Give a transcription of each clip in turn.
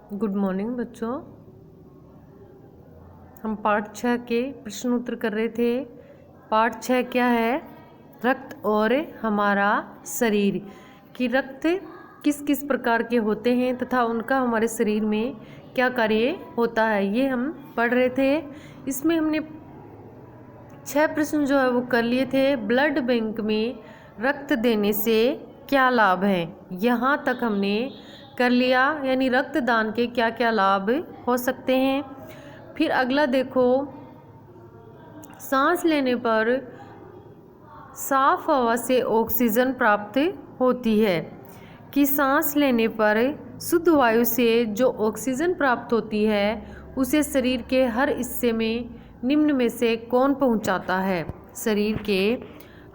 Good morning बच्चों। हम पाठ 6 के प्रश्न उत्तर कर रहे थे। पाठ 6 क्या है? रक्त और हमारा शरीर। कि रक्त किस किस प्रकार के होते हैं तथा उनका हमारे शरीर में क्या कार्य होता है, ये हम पढ़ रहे थे। इसमें हमने 6 प्रश्न जो है वो कर लिए थे। ब्लड बैंक में रक्त देने से क्या लाभ है, यहाँ तक हमने कर लिया। यानी रक्तदान के क्या क्या लाभ हो सकते हैं। फिर अगला देखो, सांस लेने पर साफ हवा से ऑक्सीजन प्राप्त होती है। कि सांस लेने पर शुद्ध वायु से जो ऑक्सीजन प्राप्त होती है उसे शरीर के हर हिस्से में निम्न में से कौन पहुंचाता है? शरीर के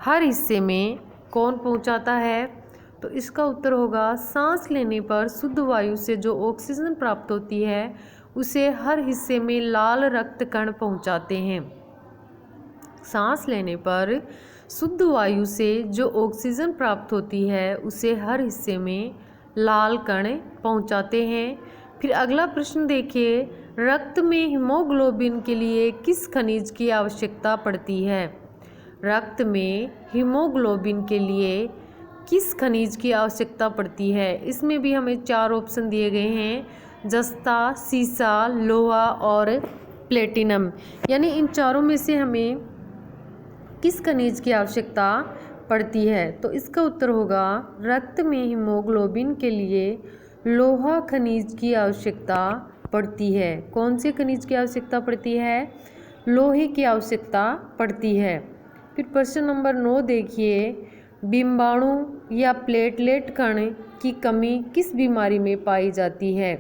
हर हिस्से में कौन पहुंचाता है? तो इसका उत्तर होगा, सांस लेने पर शुद्ध वायु से जो ऑक्सीजन प्राप्त होती है उसे हर हिस्से में लाल रक्त कण पहुंचाते हैं। सांस लेने पर शुद्ध वायु से जो ऑक्सीजन प्राप्त होती है उसे हर हिस्से में लाल कण पहुंचाते हैं। फिर अगला प्रश्न देखिए, रक्त में हीमोग्लोबिन के लिए किस खनिज की आवश्यकता पड़ती है? रक्त में हीमोग्लोबिन के लिए किस खनिज की आवश्यकता पड़ती है? इसमें भी हमें 4 ऑप्शन दिए गए हैं, जस्ता, सीसा, लोहा और प्लेटिनम। यानी इन चारों में से हमें किस खनिज की आवश्यकता पड़ती है? तो इसका उत्तर होगा, रक्त में हीमोग्लोबिन के लिए लोहा खनिज की आवश्यकता पड़ती है। कौन से खनिज की आवश्यकता पड़ती है? लोहे की आवश्यकता पड़ती है। फिर प्रश्न नंबर 9 देखिए, डिम्बाणु या प्लेटलेट कण की कमी किस बीमारी में पाई जाती है?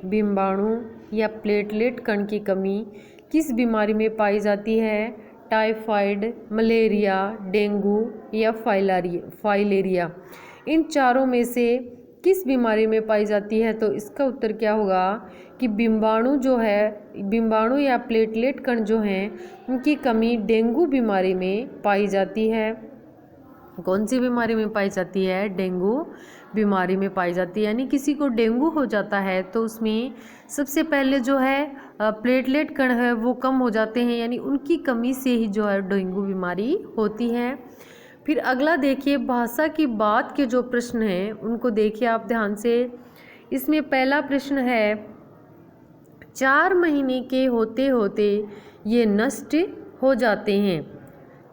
डिम्बाणु या प्लेटलेट कण की कमी किस बीमारी में पाई जाती है? टाइफाइड, मलेरिया, डेंगू या फाइलेरिया। इन चारों में से किस बीमारी में पाई जाती है? तो इसका उत्तर क्या होगा कि डिम्बाणु जो है, डिम्बाणु या प्लेटलेट कण जो हैं उनकी कमी डेंगू बीमारी में पाई जाती है। कौन सी बीमारी में पाई जाती है? डेंगू बीमारी में पाई जाती है। यानी किसी को डेंगू हो जाता है तो उसमें सबसे पहले जो है प्लेटलेट कण है वो कम हो जाते हैं, यानी उनकी कमी से ही जो है डेंगू बीमारी होती है। फिर अगला देखिए, भाषा की बात के जो प्रश्न हैं उनको देखिए आप ध्यान से। इसमें पहला प्रश्न है, 4 महीने के होते होते ये नष्ट हो जाते हैं।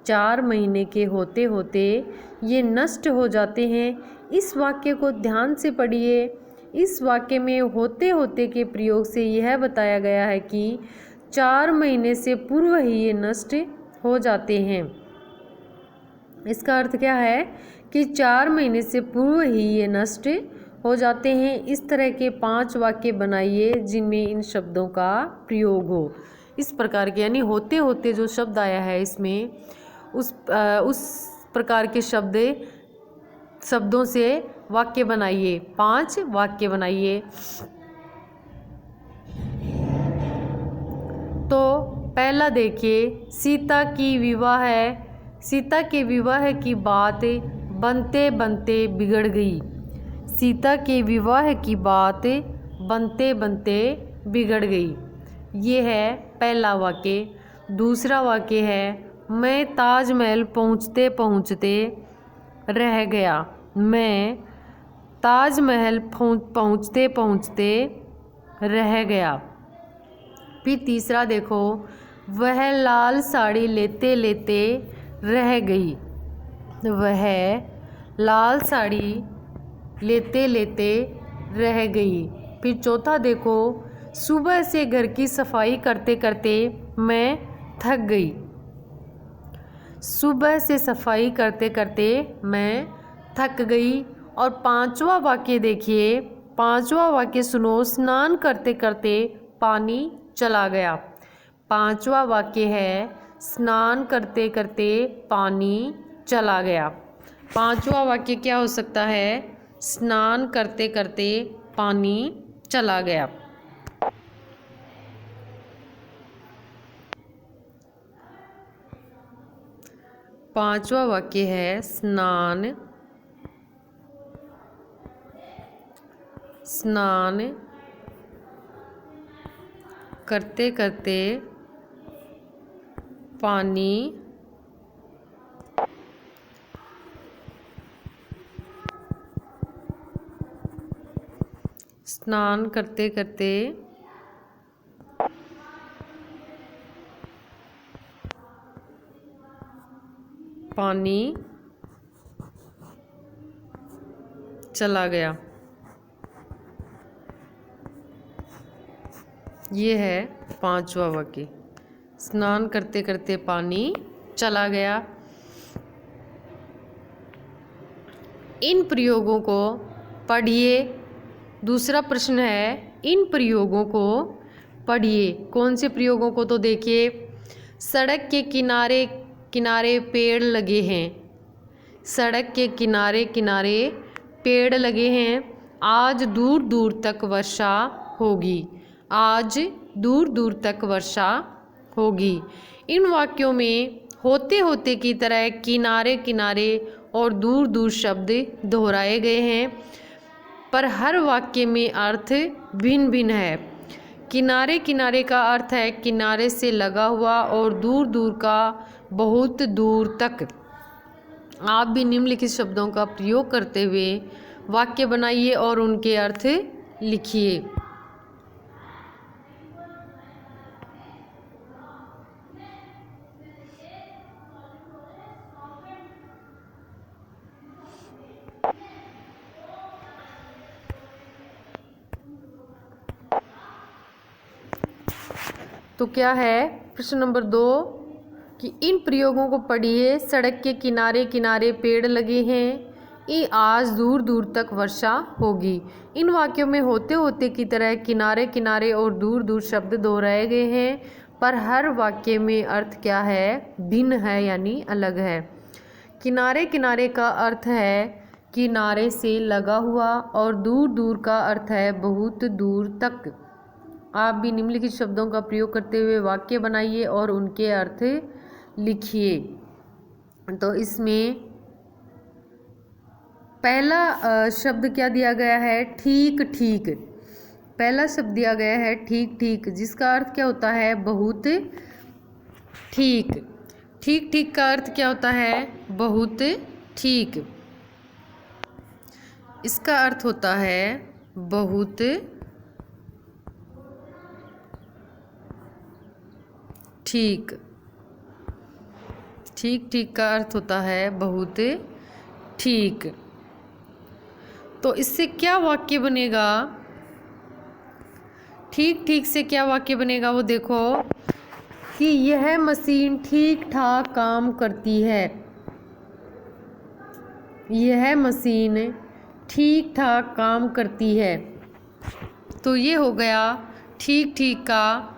4 महीने के होते होते ये नष्ट हो जाते हैं। इस वाक्य को ध्यान से पढ़िए। इस वाक्य में होते होते के प्रयोग से यह बताया गया है कि 4 महीने से पूर्व ही ये नष्ट हो जाते हैं। इसका अर्थ क्या है कि 4 महीने से पूर्व ही ये नष्ट हो जाते हैं। इस तरह के 5 वाक्य बनाइए जिनमें इन शब्दों का प्रयोग हो। इस प्रकार के, यानी होते होते जो शब्द आया है इसमें उस प्रकार के शब्दों से वाक्य बनाइए। 5 वाक्य बनाइए। तो पहला देखिए, सीता के विवाह की बात बनते बनते बिगड़ गई। सीता के विवाह की बात बनते बनते बिगड़ गई। ये है पहला वाक्य। दूसरा वाक्य है, मैं ताजमहल पहुँचते पहुँचते रह गया। मैं ताजमहल पहुँचते पहुँचते रह गया। फिर तीसरा देखो, वह लाल साड़ी लेते लेते रह गई। वह लाल साड़ी लेते लेते रह गई। फिर चौथा देखो, सुबह से घर की सफाई करते करते मैं थक गई। सुबह से सफाई करते करते मैं थक गई। और 5वां वाक्य देखिए, 5वां वाक्य सुनो, स्नान करते करते पानी चला गया। 5वां वाक्य है, स्नान करते करते पानी चला गया। 5वां वाक्य क्या हो सकता है? स्नान करते करते पानी चला गया। पांचवा वाक्य है, स्नान करते करते पानी स्नान करते करते पानी चला गया। ये है पांचवा वाक्य। स्नान करते करते पानी चला गया। इन प्रयोगों को पढ़िए। दूसरा प्रश्न है, इन प्रयोगों को पढ़िए। कौन से प्रयोगों को? तो देखिए, सड़क के किनारे किनारे पेड़ लगे हैं। सड़क के किनारे किनारे पेड़ लगे हैं। आज दूर दूर तक वर्षा होगी। आज दूर दूर तक वर्षा होगी। इन वाक्यों में होते होते की तरह किनारे किनारे और दूर दूर शब्द दोहराए गए हैं, पर हर वाक्य में अर्थ भिन्न भिन्न है। किनारे किनारे का अर्थ है किनारे से लगा हुआ, और दूर दूर का बहुत दूर तक। आप भी निम्नलिखित शब्दों का प्रयोग करते हुए वाक्य बनाइए और उनके अर्थ लिखिए। तो क्या है प्रश्न नंबर 2 कि इन प्रयोगों को पढ़िए। सड़क के किनारे किनारे पेड़ लगे हैं। आज दूर दूर तक वर्षा होगी। इन वाक्यों में होते होते की तरह किनारे किनारे और दूर दूर शब्द दोहराए गए हैं, पर हर वाक्य में अर्थ क्या है? भिन्न है, यानी अलग है। किनारे किनारे का अर्थ है किनारे से लगा हुआ, और दूर दूर का अर्थ है बहुत दूर तक। आप भी निम्नलिखित शब्दों का प्रयोग करते हुए वाक्य बनाइए और उनके अर्थ लिखिए। तो इसमें पहला शब्द क्या दिया गया है? ठीक ठीक। पहला शब्द दिया गया है ठीक ठीक, जिसका अर्थ क्या होता है? बहुत ठीक। ठीक ठीक का अर्थ क्या होता है? बहुत ठीक। इसका अर्थ होता है बहुत ठीक। ठीक ठीक का अर्थ होता है बहुत ठीक। तो इससे क्या वाक्य बनेगा? ठीक ठीक से क्या वाक्य बनेगा वो देखो, कि यह मशीन ठीक ठाक काम करती है। यह मशीन ठीक ठाक काम करती है। तो ये हो गया ठीक ठीक का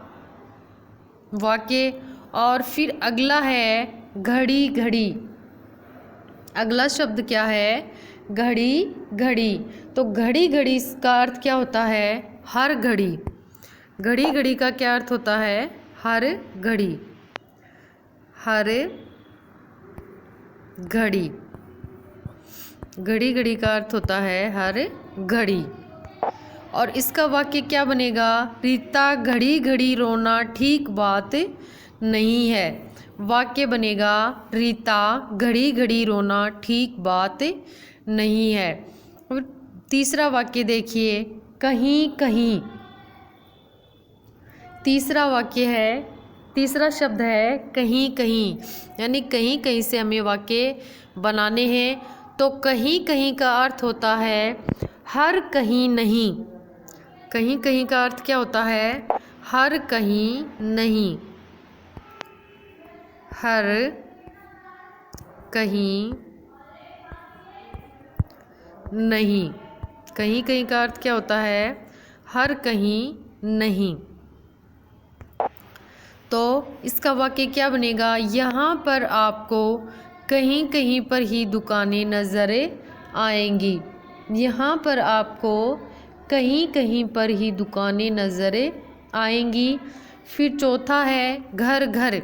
वाक्य। और फिर अगला है घड़ी घड़ी। अगला शब्द क्या है? घड़ी घड़ी। तो घड़ी घड़ी का अर्थ क्या होता है? हर घड़ी। घड़ी घड़ी का क्या अर्थ होता है? हर घड़ी। हर घड़ी। घड़ी घड़ी का अर्थ होता है हर घड़ी। और इसका वाक्य क्या बनेगा? रीता घड़ी घड़ी रोना ठीक बात नहीं है। वाक्य बनेगा रीता घड़ी घड़ी रोना ठीक बात नहीं है। और तीसरा वाक्य देखिए, कहीं कहीं। तीसरा वाक्य है, तीसरा शब्द है कहीं कहीं, यानी कहीं कहीं से हमें वाक्य बनाने हैं। तो कहीं कहीं का अर्थ होता है हर कहीं नहीं। कहीं कहीं का अर्थ क्या होता है? हर कहीं नहीं। हर कहीं नहीं। कहीं कहीं का अर्थ क्या होता है? हर कहीं नहीं। तो इसका वाक्य क्या बनेगा? यहाँ पर आपको कहीं कहीं पर ही दुकानें नज़र आएंगी। यहाँ पर आपको कहीं कहीं पर ही दुकानें नज़र आएंगी। फिर चौथा है घर घर।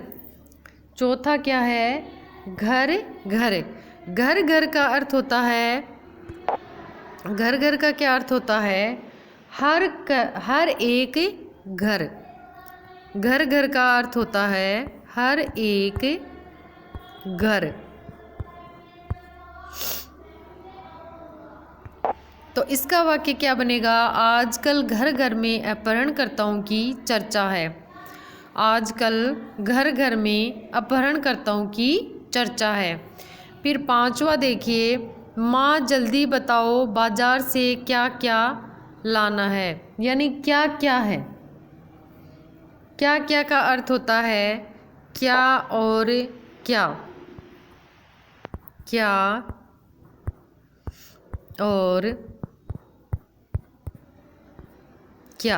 चौथा क्या है? घर घर। घर घर का अर्थ होता है, घर घर का क्या अर्थ होता है? हर एक घर। घर घर का अर्थ होता है हर एक घर। तो इसका वाक्य क्या बनेगा? आजकल घर घर में अपहरणकर्ताओं की चर्चा है। आजकल घर घर में अपहरणकर्ताओं की चर्चा है। फिर पांचवा देखिए, माँ जल्दी बताओ बाजार से क्या क्या लाना है। यानी क्या क्या है, क्या क्या का अर्थ होता है क्या और क्या, क्या और क्या।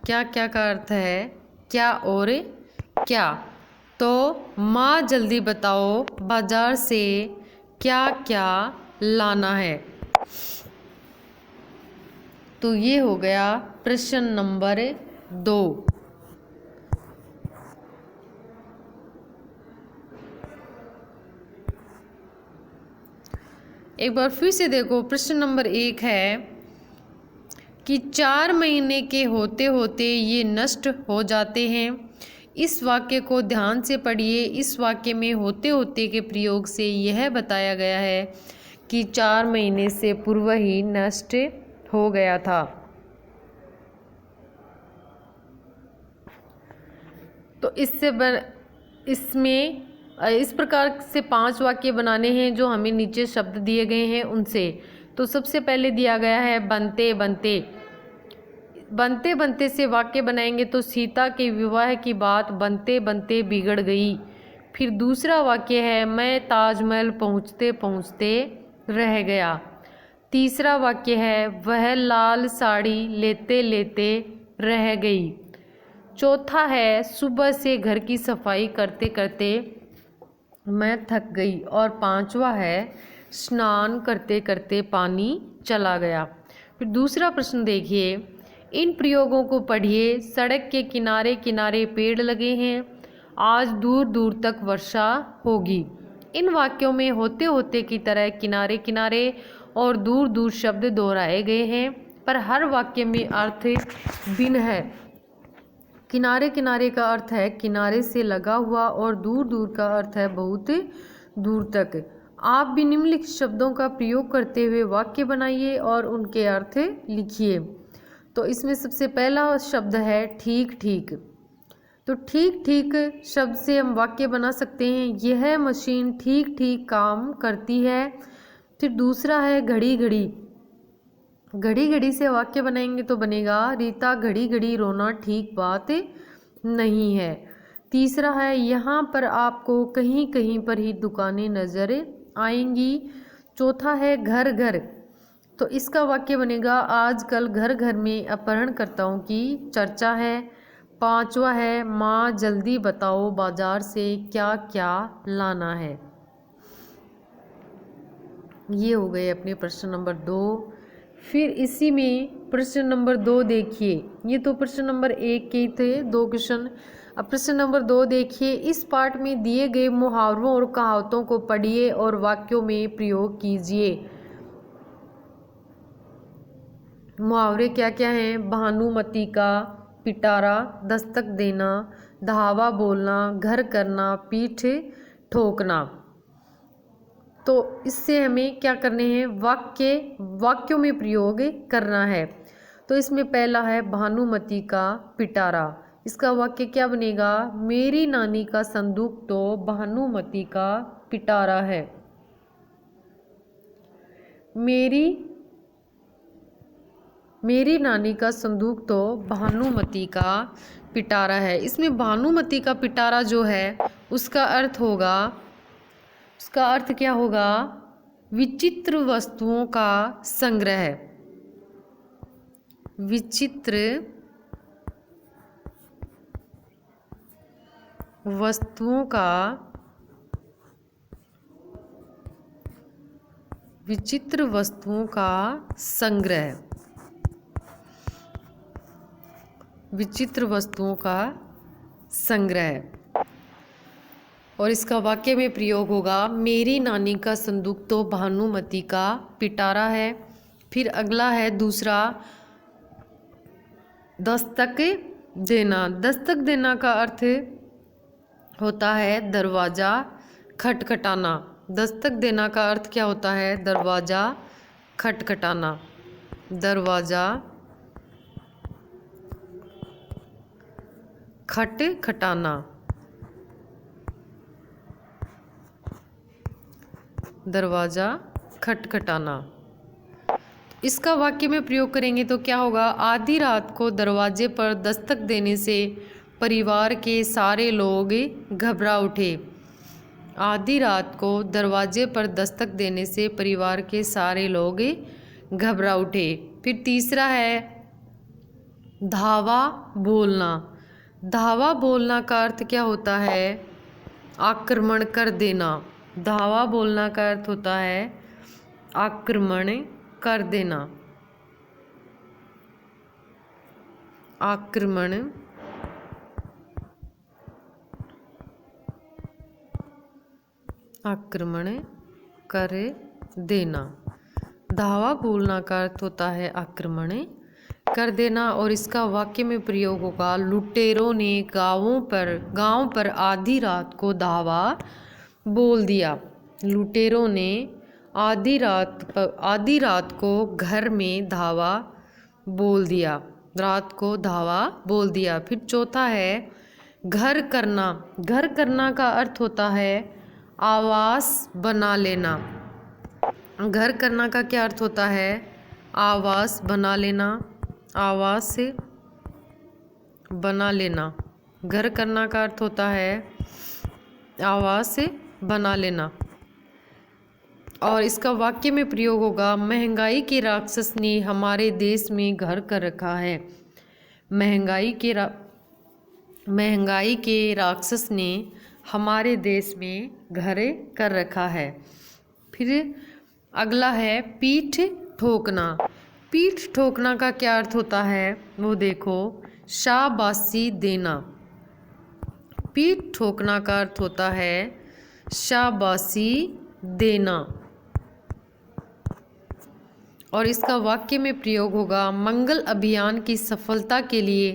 क्या क्या का अर्थ है क्या और क्या। तो माँ जल्दी बताओ बाजार से क्या क्या लाना है। तो ये हो गया प्रश्न नंबर 2। एक बार फिर से देखो, प्रश्न नंबर 1 है कि 4 महीने के होते होते ये नष्ट हो जाते हैं। इस वाक्य को ध्यान से पढ़िए। इस वाक्य में होते होते के प्रयोग से यह बताया गया है कि 4 महीने से पूर्व ही नष्ट हो गया था। तो इसमें इस प्रकार से 5 वाक्य बनाने हैं जो हमें नीचे शब्द दिए गए हैं उनसे। तो सबसे पहले दिया गया है बनते बनते। बनते बनते से वाक्य बनाएंगे तो सीता के विवाह की बात बनते बनते बिगड़ गई। फिर दूसरा वाक्य है मैं ताजमहल पहुँचते पहुँचते रह गया। तीसरा वाक्य है वह लाल साड़ी लेते लेते रह गई। चौथा है सुबह से घर की सफाई करते करते मैं थक गई। और पांचवा है स्नान करते करते पानी चला गया। फिर दूसरा प्रश्न देखिए, इन प्रयोगों को पढ़िए। सड़क के किनारे किनारे पेड़ लगे हैं, आज दूर दूर तक वर्षा होगी। इन वाक्यों में होते होते की तरह किनारे किनारे और दूर दूर शब्द दोहराए गए हैं, पर हर वाक्य में अर्थ भिन्न है। किनारे किनारे का अर्थ है किनारे से लगा हुआ और दूर दूर का अर्थ है बहुत दूर तक। आप भी निम्नलिखित शब्दों का प्रयोग करते हुए वाक्य बनाइए और उनके अर्थ लिखिए। तो इसमें सबसे पहला शब्द है ठीक ठीक। तो ठीक ठीक शब्द से हम वाक्य बना सकते हैं यह मशीन ठीक ठीक काम करती है। फिर दूसरा है घड़ी घड़ी। घड़ी घड़ी से वाक्य बनाएंगे तो बनेगा रीता घड़ी घड़ी रोना ठीक बात नहीं है। तीसरा है यहाँ पर आपको कहीं कहीं पर ही दुकानें नजर आएंगी। चौथा है घर घर। तो इसका वाक्य बनेगा आजकल घर घर में अपहरणकर्ताओं की चर्चा है। पांचवा है माँ जल्दी बताओ बाजार से क्या क्या लाना है। ये हो गए अपने प्रश्न नंबर 2। फिर इसी में प्रश्न नंबर 2 देखिए। ये तो प्रश्न नंबर 1 के थे 2 क्वेश्चन। अब प्रश्न नंबर 2 देखिए। इस पाठ में दिए गए मुहावरों और कहावतों को पढ़िए और वाक्यों में प्रयोग कीजिए। मुहावरे क्या क्या हैं? भानुमती का पिटारा, दस्तक देना, धावा बोलना, घर करना, पीठ ठोकना। तो इससे हमें क्या करने हैं? वाक्यों में प्रयोग करना है। तो इसमें पहला है भानुमती का पिटारा। इसका वाक्य क्या बनेगा? मेरी नानी का संदूक तो भानुमती का पिटारा है। मेरी नानी का संदूक तो भानुमती का पिटारा है। इसमें भानुमती का पिटारा जो है उसका अर्थ क्या होगा? विचित्र वस्तुओं का संग्रह। विचित्र वस्तुओं का संग्रह। विचित्र वस्तुओं का संग्रह। और इसका वाक्य में प्रयोग होगा मेरी नानी का संदूक तो भानुमती का पिटारा है। फिर अगला है दूसरा दस्तक देना। दस्तक देना का अर्थ होता है दरवाज़ा खटखटाना। दस्तक देना का अर्थ क्या होता है? दरवाज़ा खटखटाना। दरवाज़ा खटखटाना। दरवाज़ा खटखटाना। इसका वाक्य में प्रयोग करेंगे तो क्या होगा? आधी रात को दरवाजे पर दस्तक देने से परिवार के सारे लोग घबरा उठे। आधी रात को दरवाजे पर दस्तक देने से परिवार के सारे लोग घबरा उठे। फिर तीसरा है धावा बोलना। धावा बोलना का अर्थ क्या होता है? आक्रमण कर देना। धावा बोलना का अर्थ होता है आक्रमण कर देना। आक्रमण कर देना। धावा बोलना का अर्थ होता है आक्रमण कर देना। और इसका वाक्य में प्रयोग होगा लुटेरों ने गांव पर आधी रात को धावा बोल दिया। लुटेरों ने आधी रात को घर में धावा बोल दिया। रात को धावा बोल दिया। फिर चौथा है घर करना। घर करना का अर्थ होता है आवास बना लेना। घर करना का क्या अर्थ होता है? आवास बना लेना। आवास से बना लेना। घर करना का अर्थ होता है आवास से बना लेना। और इसका वाक्य में प्रयोग होगा महंगाई के राक्षस ने हमारे देश में घर कर रखा है। महंगाई के राक्षस ने हमारे देश में घर कर रखा है। फिर अगला है पीठ ठोकना। पीठ ठोकना का क्या अर्थ होता है? वो देखो शाबाशी देना। पीठ ठोकना का अर्थ होता है शाबाशी देना। और इसका वाक्य में प्रयोग होगा मंगल अभियान की सफलता के लिए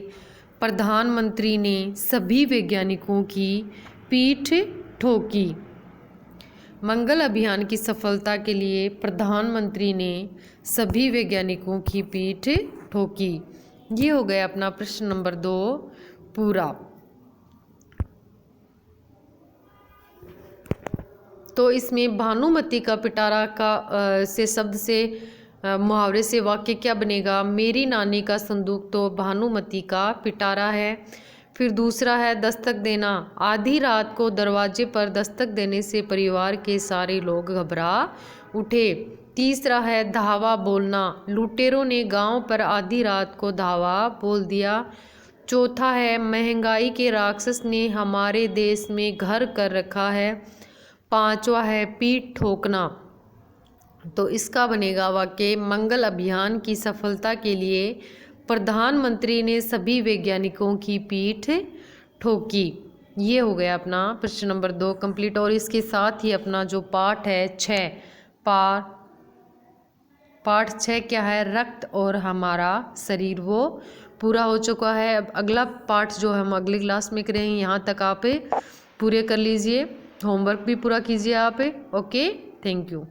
प्रधानमंत्री ने सभी वैज्ञानिकों की पीठ ठोकी। मंगल अभियान की सफलता के लिए प्रधानमंत्री ने सभी वैज्ञानिकों की पीठ ठोकी। ये हो गया अपना प्रश्न नंबर 2 पूरा। तो इसमें भानुमति का पिटारा का से शब्द से मुहावरे से वाक्य क्या बनेगा? मेरी नानी का संदूक तो भानुमति का पिटारा है। फिर दूसरा है दस्तक देना। आधी रात को दरवाजे पर दस्तक देने से परिवार के सारे लोग घबरा उठे। तीसरा है धावा बोलना। लुटेरों ने गांव पर आधी रात को धावा बोल दिया। चौथा है महंगाई के राक्षस ने हमारे देश में घर कर रखा है। पांचवा है पीठ ठोकना। तो इसका बनेगा वाक्य मंगल अभियान की सफलता के लिए प्रधानमंत्री ने सभी वैज्ञानिकों की पीठ ठोकी। ये हो गया अपना प्रश्न नंबर 2 कंप्लीट। और इसके साथ ही अपना जो पाठ है 6 पाठ 6 क्या है? रक्त और हमारा शरीर, वो पूरा हो चुका है। अब अगला पाठ जो हम अगली क्लास में करेंगे, यहाँ तक आप पूरे कर लीजिए। होमवर्क भी पूरा कीजिए आप। Okay, thank you.